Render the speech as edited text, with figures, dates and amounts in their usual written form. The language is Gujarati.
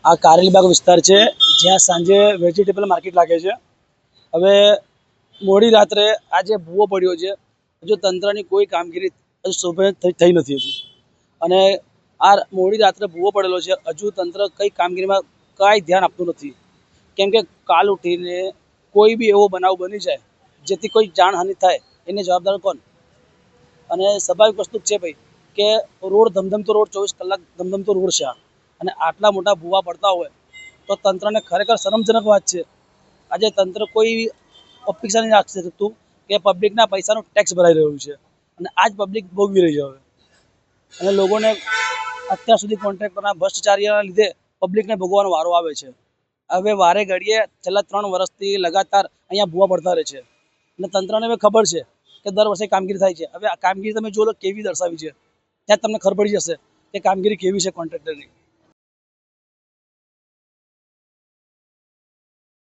આ કારેલીબાગ વિસ્તાર છે જ્યાં સાંજે વેજીટેબલ માર્કેટ લાગે છે। હવે મોડી રાત્રે આજે ભૂવો પડ્યો છે, હજુ તંત્રની કોઈ કામગીરી હજુ શોભિત થઈ નથી હજુ। અને આ મોડી રાત્રે ભૂવો પડેલો છે, હજુ તંત્ર કઈ કામગીરીમાં કાંઈ ધ્યાન આપતું નથી। કેમ કે કાલ ઉઠીને કોઈ બી એવો બનાવ બની જાય જેથી કોઈ જાનહાનિ થાય, એને જવાબદાર કોણ? અને સ્વાભાવિક વસ્તુ છે ભાઈ કે રોડ ધમધમતો રોડ, 24 કલાક ધમધમતો રોડ છે આ, અને આટલા મોટા ભૂવા પડતા હોય તો તંત્રને ખરેખર શરમજનક વાત છે। આજે તંત્ર કોઈ અપેક્ષા નહીં રાખી શકતું કે પબ્લિકના પૈસાનો ટેક્સ ભરાઈ રહ્યું છે અને આજ પબ્લિક ભોગવી રહી છે હવે। અને લોકોને અત્યાર સુધી કોન્ટ્રાક્ટરના ભ્રષ્ટાચારીના લીધે પબ્લિકને ભોગવવાનો વારો આવે છે। હવે વારે ઘડીએ છેલ્લા 3 વર્ષથી લગાતાર અહીંયા ભૂવા પડતા રહે છે અને તંત્રને હવે ખબર છે કે દર વર્ષે કામગીરી થાય છે। હવે આ કામગીરી તમે જો કેવી દર્શાવી છે, ત્યાં તમને ખબર પડી જશે કે કામગીરી કેવી છે કોન્ટ્રાક્ટરની।